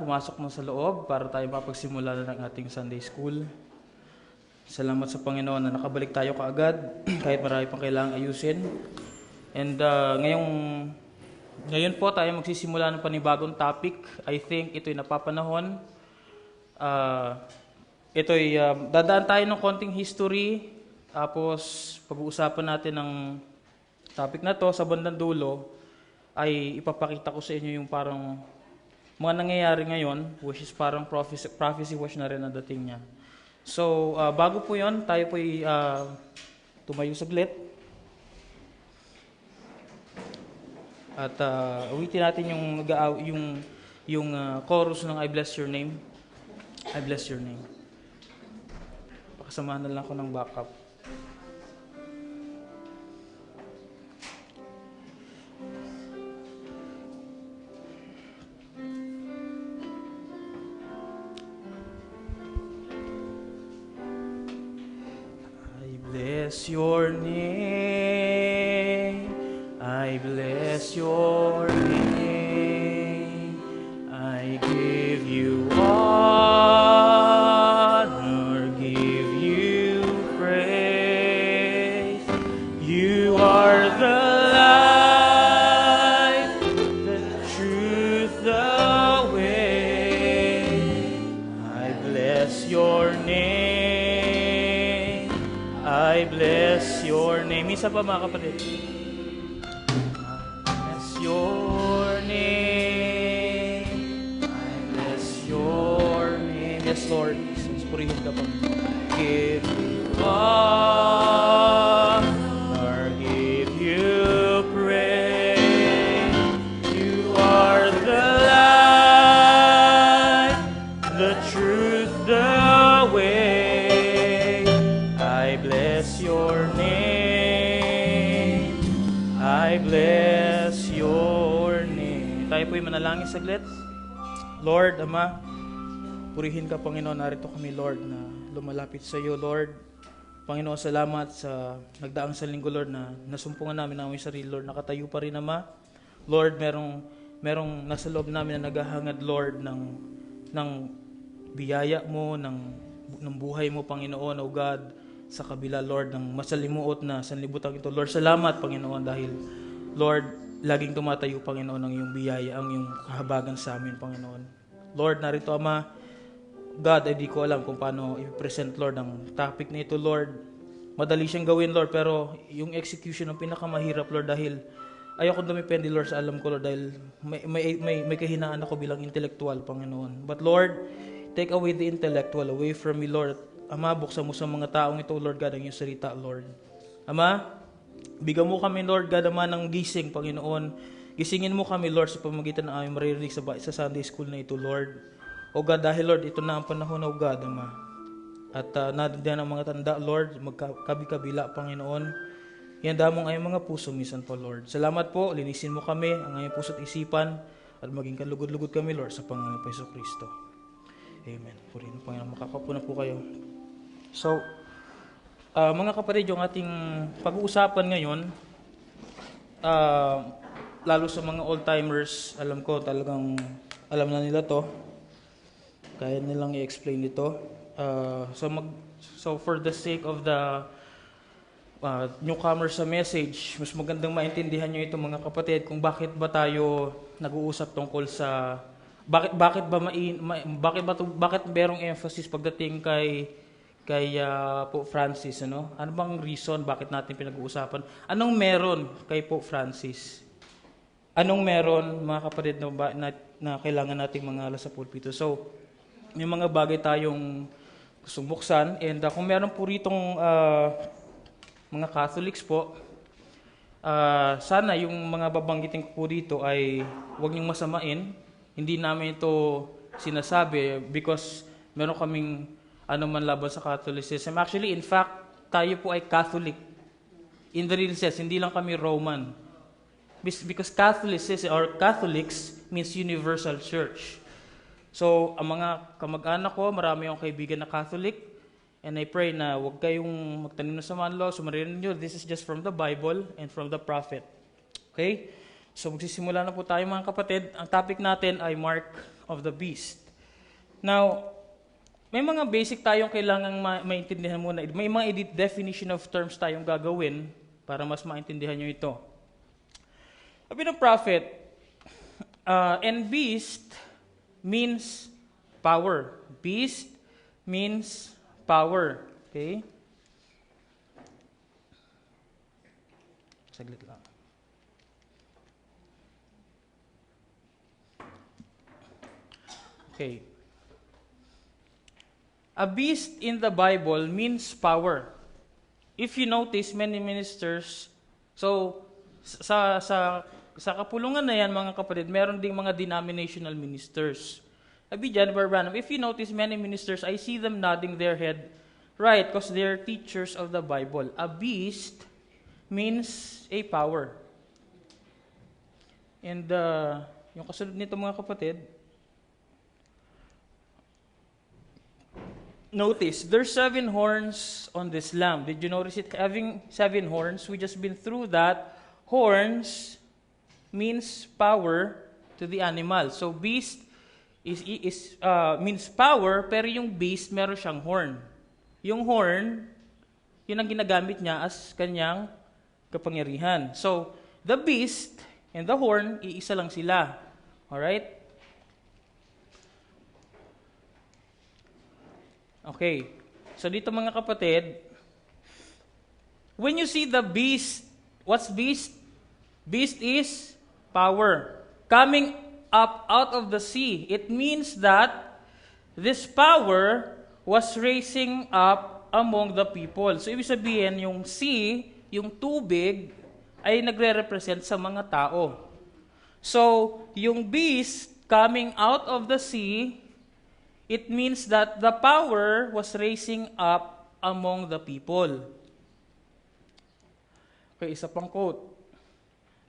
pumasok na sa loob para tayo mapagsimula na ng ating Sunday School. Salamat sa Panginoon na nakabalik tayo kaagad kahit marami pang kailangang ayusin. And ngayon po tayo magsisimula ng panibagong topic. I think ito'y napapanahon. Dadaan tayo ng konting history, tapos pag-uusapan natin ng topic na to sa bandang dulo ay ipapakita ko sa inyo yung parang mga nangyayari ngayon, which is parang prophecy watch na rin ang dating niya. So, bago po yon, tayo po'y tumayo saglit. At uwitin natin yung chorus ng I Bless Your Name. I Bless Your Name. Pakasamahan na lang ako ng backup. Bless your name, I bless your name, I give you honor, give you praise. You are the light, the truth, the way. I bless your name, I bless your name. Isa pa mga kapatid. I bless your name. I bless your name. Yes, Lord. Purihin ka pa. Give you honor, give you praise. You are the light, the truth, the way. I bless your name, I bless your name. Tayo po'y manalangin saglit. Lord, Ama, purihin ka, Panginoon. Narito kami, Lord, na lumalapit sa iyo, Lord. Panginoon, salamat sa nagdaang sa linggo, Lord, na nasumpungan namin ang aming sarili, Lord. Nakatayo pa rin, Ama. Lord, merong nasa loob namin na naghahangad, Lord, ng biyaya mo, ng buhay mo, Panginoon, O God, sa kabila, Lord, ng masalimuot na sanlibutan ito. Lord, salamat, Panginoon, dahil, Lord, laging tumatayo, Panginoon, ang iyong biyaya, ang iyong kahabagan sa amin, Panginoon. Lord, narito, Ama, God, di ko alam kung paano i-present, Lord, ang topic na ito, Lord. Madali siyang gawin, Lord, pero yung execution ang pinakamahirap, Lord, dahil ayoko dumipende, Lord, sa alam ko, Lord, dahil may kahinaan ako bilang intellectual, Panginoon. But, Lord, take away the intellectual away from me, Lord. Ama, buksan mo sa mga taong ito, Lord God, ang iyong salita, Lord. Ama, bigyan mo kami, Lord God, Ama, ng gising, Panginoon. Gisingin mo kami, Lord, sa pamamagitan ng aming maririnig sa Sunday School na ito, Lord. O God, dahil, Lord, ito na ang panahon, O God, Ama. At nandiyan ang mga tanda, Lord, magkabi-kabila, Panginoon. Ihanda mo ang aming mga puso, minsan po, Lord. Salamat po, linisin mo kami, ang aming puso at isipan, at maging kalugod-lugod kami, Lord, sa Panginoon Hesus Kristo. Amen. Purihin po, Panginoon. Makakapo na po kayo. So, mga kapatid, yung ating pag-uusapan ngayon, lalo sa mga old-timers, alam ko talagang alam na nila to. Kaya nilang i-explain ito. So for the sake of the newcomers sa message, mas magandang maintindihan nyo ito, mga kapatid, kung bakit ba tayo nag-uusap tungkol sa bakit merong emphasis pagdating kay Pope Francis, ano? Ano bang reason bakit natin pinag-uusapan? Anong meron kay Pope Francis? Anong meron, mga kapatid, na kailangan nating mangala sa pulpito? So, may mga bagay tayong gustong buksan, and kung meron po ritong mga Catholics po, sana yung mga babanggitin ko po dito ay huwag niyong masamain. Hindi namin ito sinasabi because meron kaming man laban sa Catholicism. Actually, in fact, tayo po ay Catholic. In the real sense, hindi lang kami Roman. Because Catholicism or Catholics means universal church. So, ang mga kamag-anak ko, marami akong kaibigan na Catholic. And I pray na huwag kayong magtanim ng samaan law. So, marinig nyo, this is just from the Bible and from the prophet. Okay? So, magsisimula na po tayo, mga kapatid. Ang topic natin ay Mark of the beast. Now, may mga basic tayong kailangang maintindihan muna. May mga definition of terms tayong gagawin para mas maintindihan nyo ito. Sabi ng prophet, and beast means power. Beast means power. Okay? Saglit lang. Okay. A beast in the Bible means power. If you notice, many ministers, so sa kapulungan na yan, mga kapatid, meron ding mga denominational ministers. Sabi dyan, Branham, if you notice many ministers, I see them nodding their head, right, because they're teachers of the Bible. A beast means a power. And yung kasunod nito, mga kapatid, notice, there's 7 horns on this lamb. Did you notice it having 7 horns? We just been through that. Horns means power to the animal. So beast means power, pero yung beast meron siyang horn. Yung horn, yun ang ginagamit niya as kanyang kapangyarihan. So the beast and the horn, iisa lang sila. Alright? Okay. So dito mga kapatid, when you see the beast, what's beast? Beast is power. Coming up out of the sea. It means that this power was raising up among the people. So ibig sabihin, yung sea, yung tubig, ay nagre-represent sa mga tao. So, yung beast coming out of the sea, it means that the power was raising up among the people. Okay, isa pang quote.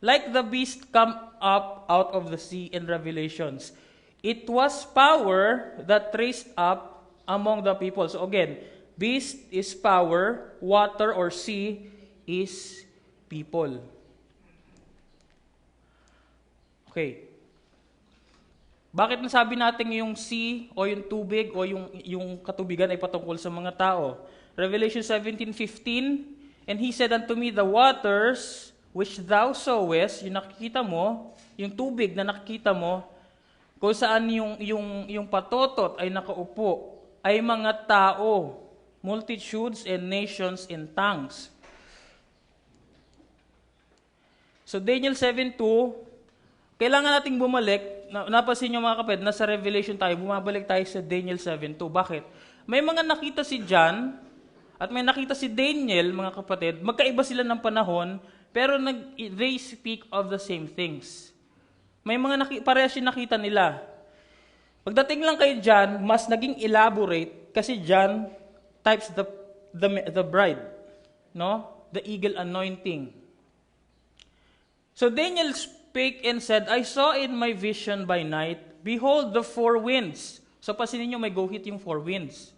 Like the beast come up out of the sea in Revelations, it was power that raised up among the people. So again, beast is power, water or sea is people. Okay. Bakit nasabi natin yung sea o yung tubig o yung katubigan ay patungkol sa mga tao? Revelation 17:15, and he said unto me, the waters which thou sawest, yung nakikita mo, yung tubig na nakikita mo, kung saan yung patotot ay nakaupo, ay mga tao, multitudes and nations in tongues. So Daniel 7:2, kailangan nating bumalik. Napansin nyo mga kapatid, nasa Revelation tayo, bumabalik tayo sa Daniel 7:2. Bakit? May mga nakita si John at may nakita si Daniel, mga kapatid. Magkaiba sila ng panahon, pero they speak of the same things. May mga parehas yung nakita nila. Pagdating lang kay John, mas naging elaborate kasi John types the bride, no? The eagle anointing. So Daniel spake and said, I saw in my vision by night, behold the 4 winds. So pasinin nyo, may guhit yung 4 winds.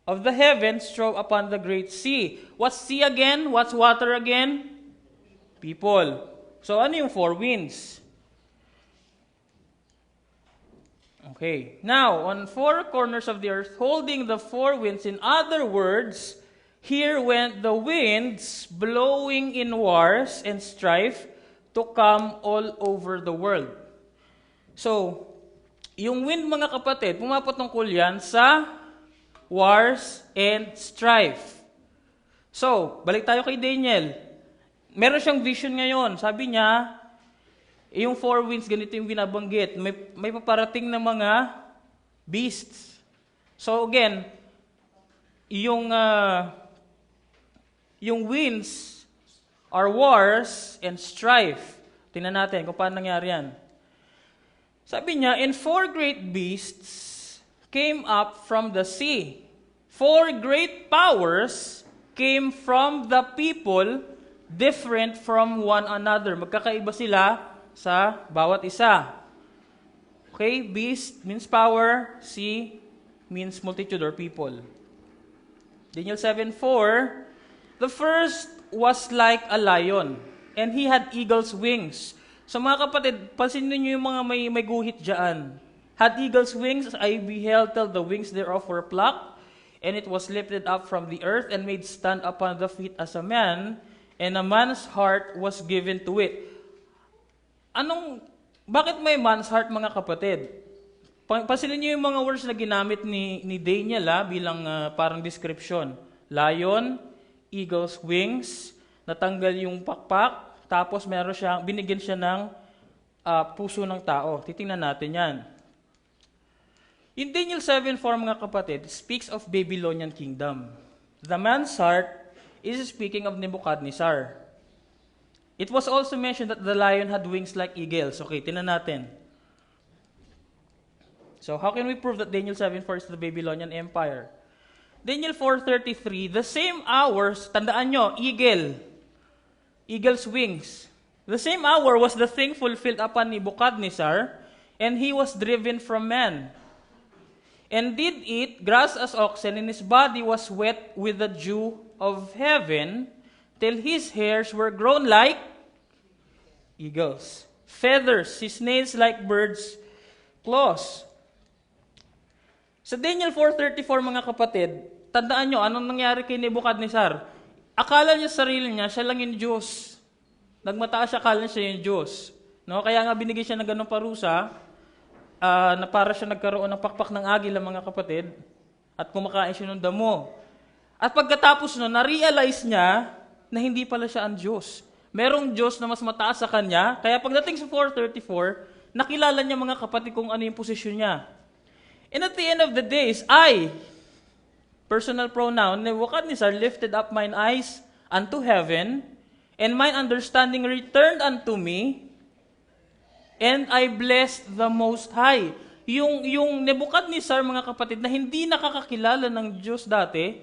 Of the heavens strove upon the great sea. What's sea again? What's water again? People. So ano yung 4 winds? Okay. Now, on 4 corners of the earth, holding the 4 winds, in other words, here went the winds blowing in wars and strife, to come all over the world. So, yung wind mga kapatid, pumapatungkol yan sa wars and strife. So, balik tayo kay Daniel. Meron siyang vision ngayon. Sabi niya, yung 4 winds, ganito yung binabanggit. May paparating na mga beasts. So again, yung winds are wars and strife. Tingnan natin kung paano nangyari yan. Sabi niya, and 4 great beasts came up from the sea. 4 great powers came from the people, different from one another. Magkakaiba sila sa bawat isa. Okay, beast means power, sea means multitude or people. Daniel 7:4, the first was like a lion, and he had eagle's wings. So mga kapatid, pansinin niyo yung mga may guhit dyan. had eagle's wings, I beheld till the wings thereof were plucked, and it was lifted up from the earth, and made stand upon the feet as a man, and a man's heart was given to it. Bakit may man's heart, mga kapatid? Pansinin niyo yung mga words na ginamit ni Daniel bilang parang description. Lion, eagle's wings, natanggal yung pakpak, tapos binigyan siya ng puso ng tao. Titingnan natin yan. In Daniel 7:4, mga kapatid, speaks of Babylonian kingdom. The man's heart is speaking of Nebuchadnezzar. It was also mentioned that the lion had wings like eagles. Okay, tingnan natin. So, how can we prove that Daniel 7:4 is the Babylonian Empire? Daniel 4:33, the same hours, tandaan nyo, eagle's wings. The same hour was the thing fulfilled upon Nebuchadnezzar, and he was driven from man, and did eat grass as oxen, and his body was wet with the dew of heaven, till his hairs were grown like eagles. Feathers, his nails like birds' claws. Sa Daniel 4:34, mga kapatid, tandaan nyo, anong nangyari kay Nebuchadnezzar? Akala niya sarili niya, siya lang yung Diyos. Nagmataas siya, akala niya siya yung Diyos. No? Kaya nga binigay siya ng ganong parusa, na para siya nagkaroon ng pakpak ng agila, mga kapatid, at kumakain siya ng damo. At pagkatapos nun, na-realize niya na hindi pala siya ang Diyos. Merong Diyos na mas mataas sa kanya, kaya pagdating sa 4:34, nakilala niya, mga kapatid, kung ano yung posisyon niya. And at the end of the days, I, personal pronoun, Nebuchadnezzar, lifted up mine eyes unto heaven, and mine understanding returned unto me, and I blessed the Most High. Yung Nebuchadnezzar, mga kapatid, na hindi nakakakilala ng Diyos dati,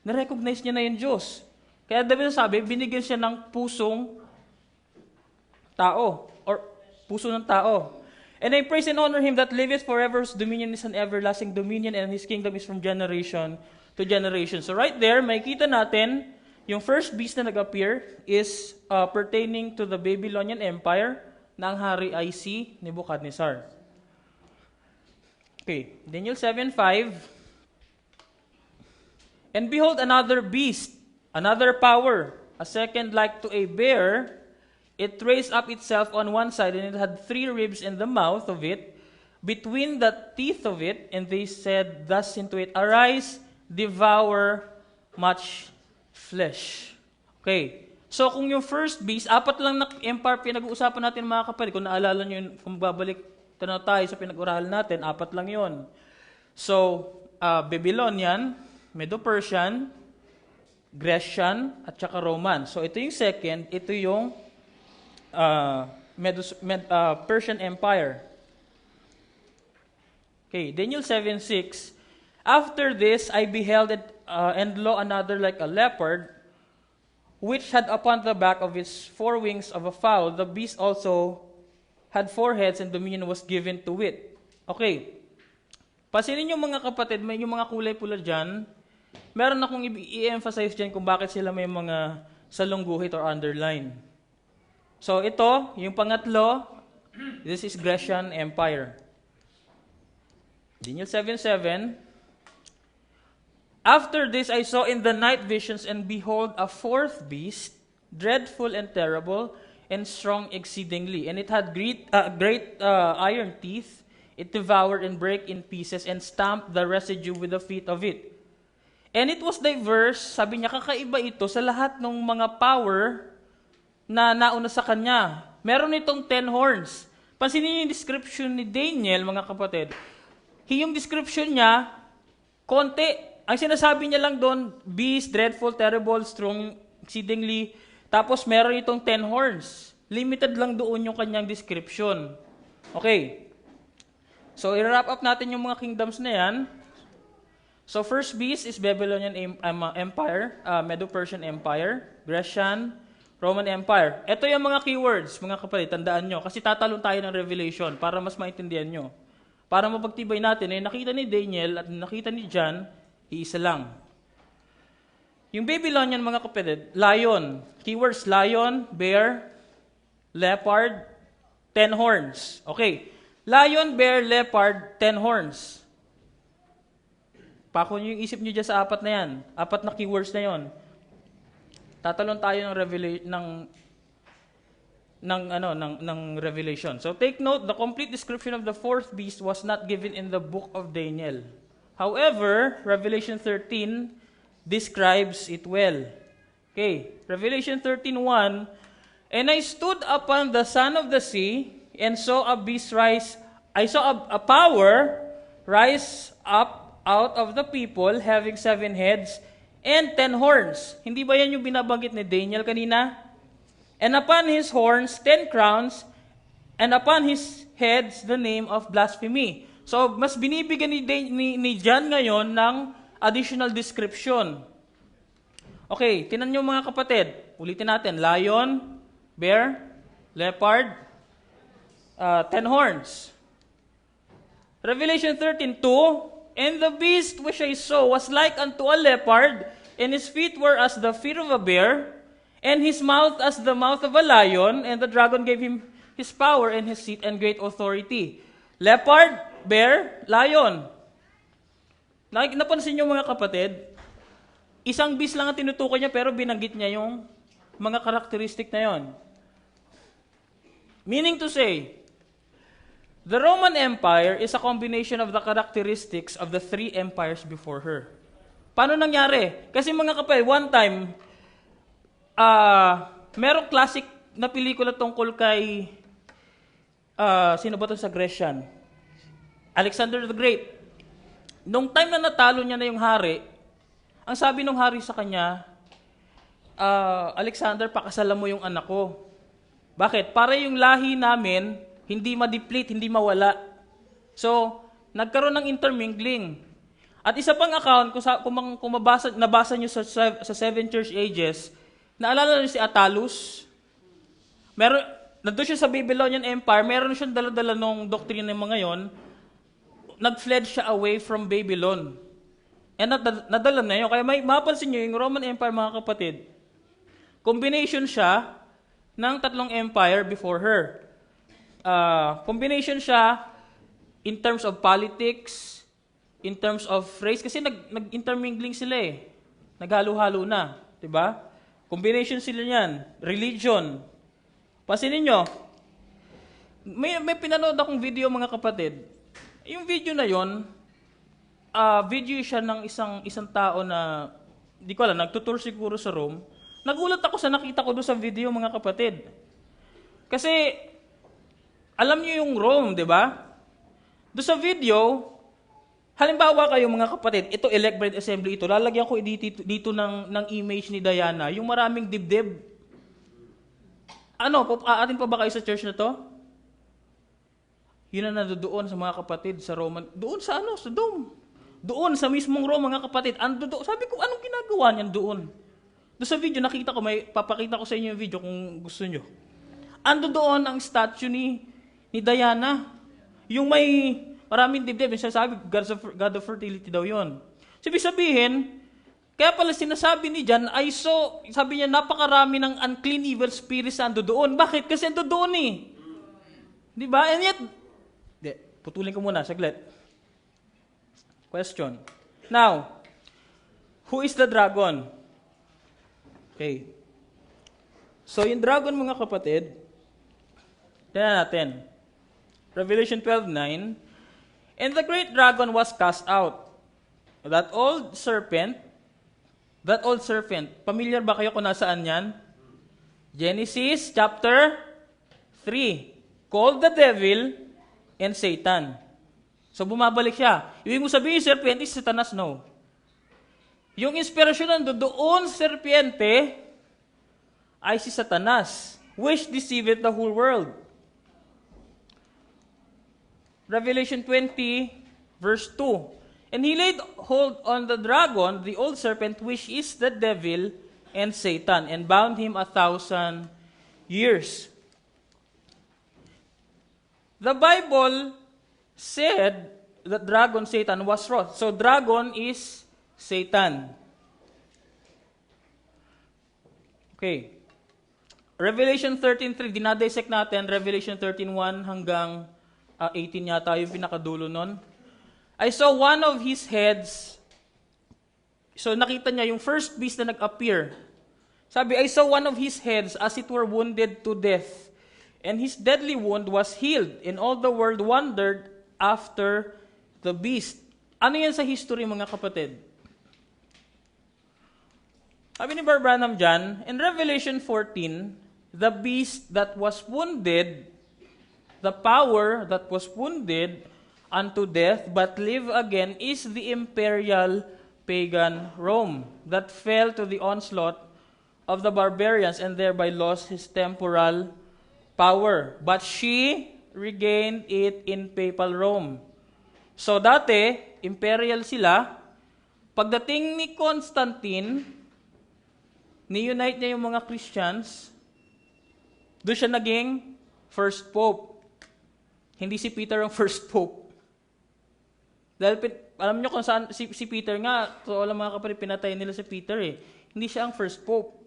na-recognize niya na yung Diyos. Kaya David sabi, binigyan siya ng pusong tao, or puso ng tao. And I praise and honor him that liveth forever, whose dominion is an everlasting dominion, and his kingdom is from generation to generation. So right there, makikita natin, yung first beast na nag-appear is pertaining to the Babylonian Empire, na ang hari ay si Nebuchadnezzar. Okay, Daniel 7:5. And behold, another beast, another power, a second like to a bear. It raised up itself on one side, and it had 3 ribs in the mouth of it, between the teeth of it, and they said thus unto it, Arise, devour much flesh. Okay. So, kung yung first beast, 4 lang na empire pinag-uusapan natin, mga kapatid. Kung naalala nyo, kung babalik tayo sa pinag-uralan natin, 4 lang yon. So, Babylonian, Medo-Persian, Grecian, at saka Roman. So, ito yung second, ito yung Persian Empire. Okay, Daniel 7:6. After this, I beheld it, and lo, another like a leopard, which had upon the back of its 4 wings of a fowl. The beast also had 4 heads, and dominion was given to it. Okay. Pansinin nyo, mga kapatid, may yung mga kulay pula dyan. Meron akong i-emphasize dyan kung bakit sila may mga salong guhit or underline. So ito, yung pangatlo, this is Grecian Empire. Daniel 7:7. After this I saw in the night visions, and behold, a 4th beast, dreadful and terrible, and strong exceedingly. And it had great iron teeth. It devoured and brake in pieces, and stamped the residue with the feet of it. And it was diverse, sabi niya, kakaiba ito sa lahat ng mga power na nauna sa kanya. Meron itong 10 horns. Pansinin niyo yung description ni Daniel, mga kapatid. Yung description niya, konti. Ang sinasabi niya lang doon, beast, dreadful, terrible, strong, exceedingly. Tapos meron itong 10 horns. Limited lang doon yung kanyang description. Okay. So, i-wrap up natin yung mga kingdoms na yan. So, first beast is Babylonian Empire, Medo-Persian Empire, Grecian, Roman Empire. Ito yung mga keywords, mga kapatid, tandaan nyo. Kasi tatalon tayo ng Revelation para mas maintindihan nyo. Para mapagtibay natin, nakita ni Daniel at nakita ni John, iisa lang. Yung Babylonian, mga kapatid, lion. Keywords, lion, bear, leopard, 10 horns. Okay. Lion, bear, leopard, 10 horns. Pako nyo yung isip nyo dyan sa apat na yan. Apat na keywords na yon. Tatalon tayo ng Revelation. So take note, the complete description of the fourth beast was not given in the book of Daniel. However, Revelation 13 describes it well. Okay, Revelation 13:1, and I stood upon the son of the sea and saw a beast rise. I saw a power rise up out of the people having 7 heads and 10 horns. Hindi ba yan yung binabanggit ni Daniel kanina? And upon his horns 10 crowns, and upon his heads the name of blasphemy. So, mas binibigyan ni John ngayon ng additional description. Okay, tinan nyo mga kapatid. Ulitin natin. Lion, bear, leopard, 10 horns. Revelation 13:2, and the beast which I saw was like unto a leopard, and his feet were as the feet of a bear, and his mouth as the mouth of a lion, and the dragon gave him his power and his seat and great authority. Leopard, bear, lion. Napansin nyo mga kapatid, isang beast lang ang tinutukoy niya pero binanggit niya yung mga karakteristik na yon. Meaning to say, the Roman Empire is a combination of the characteristics of the 3 empires before her. Paano nangyari? Kasi mga kapatid, one time, merong classic na pelikula tungkol kay, sino ba ito sa Grecian? Alexander the Great. Nung time na natalo niya na yung hari, ang sabi ng hari sa kanya, Alexander, pakasalan mo yung anak ko. Bakit? Para yung lahi namin, hindi ma-deplete, hindi mawala. So, nagkaroon ng intermingling. At isa pang account, kung nabasa nyo sa 7 church ages, naalala nyo si Attalus? Nandun siya sa Babylonian Empire, meron siyang dala-dala nung doctrine ng mga yon, nag-fled siya away from Babylon. And nadala na yun. Kaya mapansin nyo, yung Roman Empire, mga kapatid, combination siya ng 3 empire before her. Combination siya in terms of politics, in terms of race, kasi nag-intermingling sila eh. Naghalo-halo na. Diba? Combination sila niyan. Religion. Pansinin nyo, may pinanood akong video mga kapatid. Yung video na yon, video siya ng isang tao na, di ko alam, nagtutour siguro sa Rome. Nagulat ako sa nakita ko doon sa video, mga kapatid. Kasi, alam niyo yung Rome, di ba? Doon sa video, halimbawa kayo mga kapatid, ito elect bride assembly ito, lalagyan ko dito ng image ni Diana, yung maraming dibdib. Aatin pa ba kayo sa church na to? Yun na nandoon sa mga kapatid sa Roman, doon sa sa Dome. Doon, sa mismong Rome, mga kapatid, sabi ko, anong ginagawa niyan doon? Doon sa video, nakita ko, papakita ko sa inyo yung video kung gusto nyo. Ando doon ang statue ni Diana. Yung may maraming dibdib, yung sabi, God of fertility daw yun. Sabihin, kaya pala sinasabi ni John, sabi niya, napakarami ng unclean evil spirits ando doon. Bakit? Kasi ando doon eh. Di ba? And yet, putulin ko muna, saglit. Question. Now, who is the dragon? Okay. So, yung dragon, mga kapatid, tingnan natin. Revelation 12:9, and the great dragon was cast out. That old serpent, familiar ba kayo kung nasaan yan? Genesis chapter 3, called the devil and Satan. So, bumabalik siya. Ibig mo sabihin, serpiente, si Satanas, no. Yung inspirasyon doon sa serpiente ay si Satanas, which deceiveth the whole world. Revelation 20, verse 2. And he laid hold on the dragon, the old serpent, which is the devil and Satan, and bound him 1,000 years. The Bible said that dragon, Satan, was wroth. So, dragon is Satan. Okay. Revelation 13:3, dinadissect natin, Revelation 13:1 hanggang 18 yata yung pinakadulo nun. I saw one of his heads. So nakita niya yung first beast na nag-appear. Sabi, I saw one of his heads as it were wounded to death. And his deadly wound was healed. And all the world wondered after the beast. Ano yan sa history, mga kapatid? Sabi ni Brother Branham dyan, in Revelation 14, the beast that was wounded, the power that was wounded unto death, but live again, is the imperial pagan Rome, that fell to the onslaught of the barbarians and thereby lost his temporal power. But she regained it in papal Rome. So dati, imperial sila. Pagdating ni Constantine, ni-unite niya yung mga Christians, doon siya naging first pope. Hindi si Peter ang first pope. Dahil alam niyo kung saan si Peter nga, so alam mga kapatid, pinatay nila si Peter eh. Hindi siya ang first pope.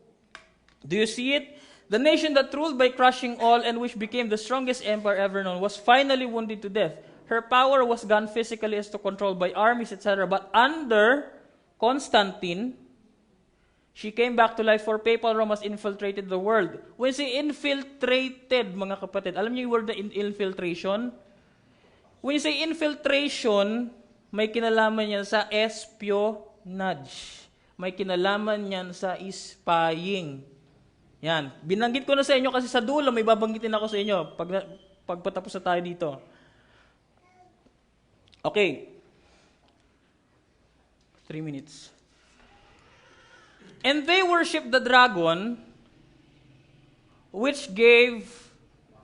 Do you see it? The nation that ruled by crushing all and which became the strongest empire ever known was finally wounded to death. Her power was gone physically as to control by armies, etc. But under Constantine, she came back to life, for papal Rome has infiltrated the world. When she infiltrated, mga kapatid, alam niyo yung word na infiltration? When you say infiltration, may kinalaman yan sa espionage. May kinalaman yan sa spying. Yan. Binanggit ko na sa inyo kasi sa dulo, may babanggitin ako sa inyo pagpatapos na tayo dito. Okay. 3 minutes. And they worshiped the dragon, which gave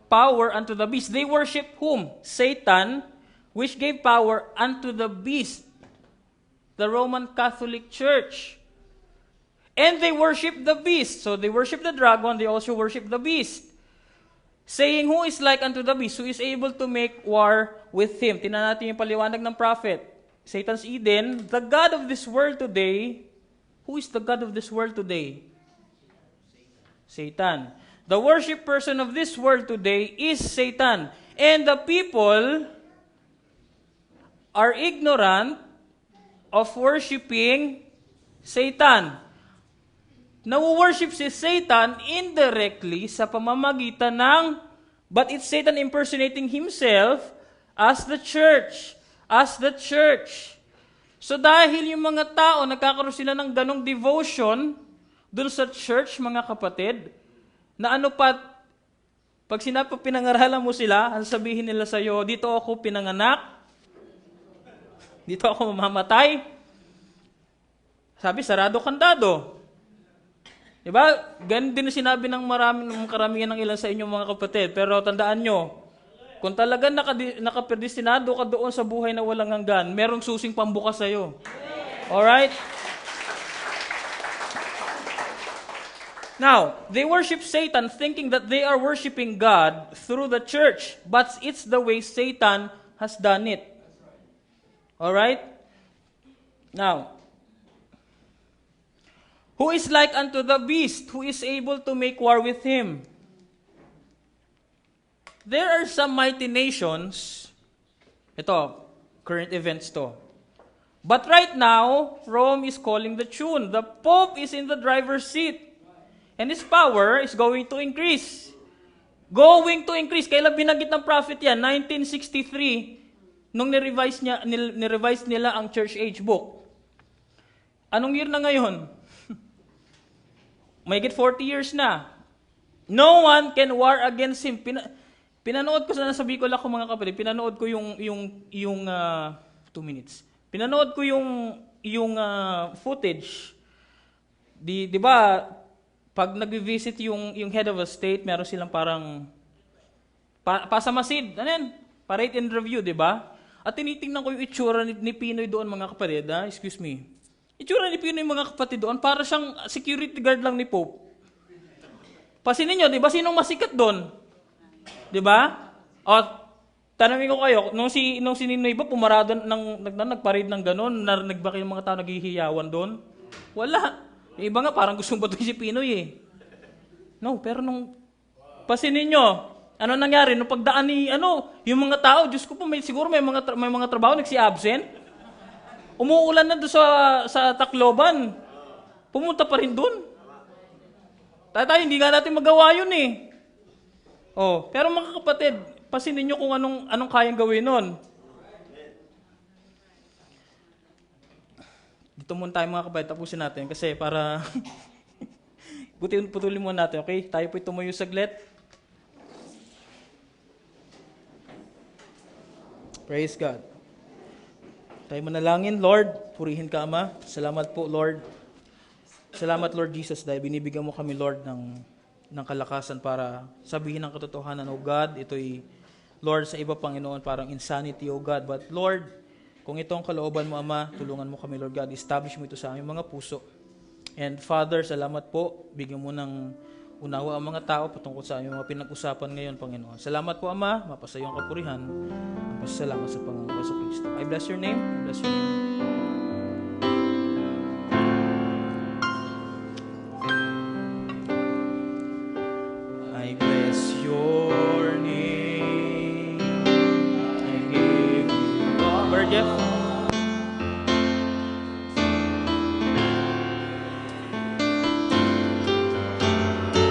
power unto the beast. They worship whom? Satan, which gave power unto the beast. The Roman Catholic Church. And they worship the beast. So they worship the dragon, they also worship the beast. Saying, who is like unto the beast, who is able to make war with him? Tingnan natin yung paliwanag ng prophet. Satan's Eden, the God of this world today. Who is the God of this world today? Satan. The worship person of this world today is Satan. And the people are ignorant of worshiping Satan. Nawo-worship si Satan indirectly sa pamamagitan ng, but it's Satan impersonating himself as the church. As the church. So dahil yung mga tao, nagkakaroon sila ng ganong devotion dun sa church, mga kapatid, na ano pa, pag pinangaralan mo sila, ang sabihin nila sa'yo, dito ako pinanganak, dito ako mamamatay. Sabi, sarado kandado. Diba? Ganun din sinabi ng karamihan ng ilan sa inyong mga kapatid. Pero tandaan nyo, kung talagang nakaperdestinado ka doon sa buhay na walang hanggan, merong susing pambukas sa'yo. Alright? Now, they worship Satan thinking that they are worshiping God through the church. But it's the way Satan has done it. Alright? Now, who is like unto the beast, who is able to make war with him? There are some mighty nations, ito, current events to. But right now, Rome is calling the tune. The Pope is in the driver's seat. And his power is going to increase. Going to increase. Kailan binanggit ng prophet yan? 1963, nung nirevise nila ang Church Age book. Anong year na ngayon? May get 40 years na. No one can war against him. Pinanood ko sa nasa Bicol ako, mga kapatid. Pinanood ko yung 2 minutes. Pinanood ko yung footage. Di ba pag nag-visit yung head of a state, meron silang parang pasamasid. Ano yan? Parade and review, di ba? At tinitingnan ko yung itsura ni Pinoy doon, mga kapatid. Excuse me. Itsura ni Pinoy, mga kapatid doon, para siyang security guard lang ni Pope. Pasinin nyo, di ba? Sinong masikat doon? Di ba? O, tanongin ko kayo, nung si Ninoy ba pumarado nagparade ng gano'n, narinig ba kayo mga tao naghihiyawan doon? Wala. Yung iba nga, parang gustong batuin si Pinoy eh. No, pero nung, pasinin nyo, Ano nangyari? Nung pagdaan ni, yung mga tao, Diyos ko po, siguro may mga trabaho, nagsi-absent. Umuulan na doon sa Tacloban. Pumunta pa rin doon. Tayo, hindi nga natin magawa yun eh. Pero mga kapatid, pasinin nyo kung anong kayang gawin nun. Dito muna tayo mga kapatid, tapusin natin kasi para putulin muna natin, okay? Tayo po'y tumuyo saglit. Praise God. Tayo manalangin, Lord, purihin ka, Ama. Salamat po, Lord. Salamat, Lord Jesus, dahil binibigyan mo kami, Lord, ng kalakasan para sabihin ang katotohanan, O God. Ito'y, Lord, sa iba, Panginoon, parang insanity, O God. But, Lord, kung ito ang kalooban mo, Ama, tulungan mo kami, Lord God. Establish mo ito sa aming mga puso. And, Father, salamat po. Bigyan mo ng unawa ang mga tao patungkol sa aming mga pinag-usapan ngayon, Panginoon. Salamat po, Ama. Mapasa iyong kapurihan. Salamat sa Panginoon Yesu Kristo. I bless your name. I bless your name. I bless your name. I give you all. Brother Jeff.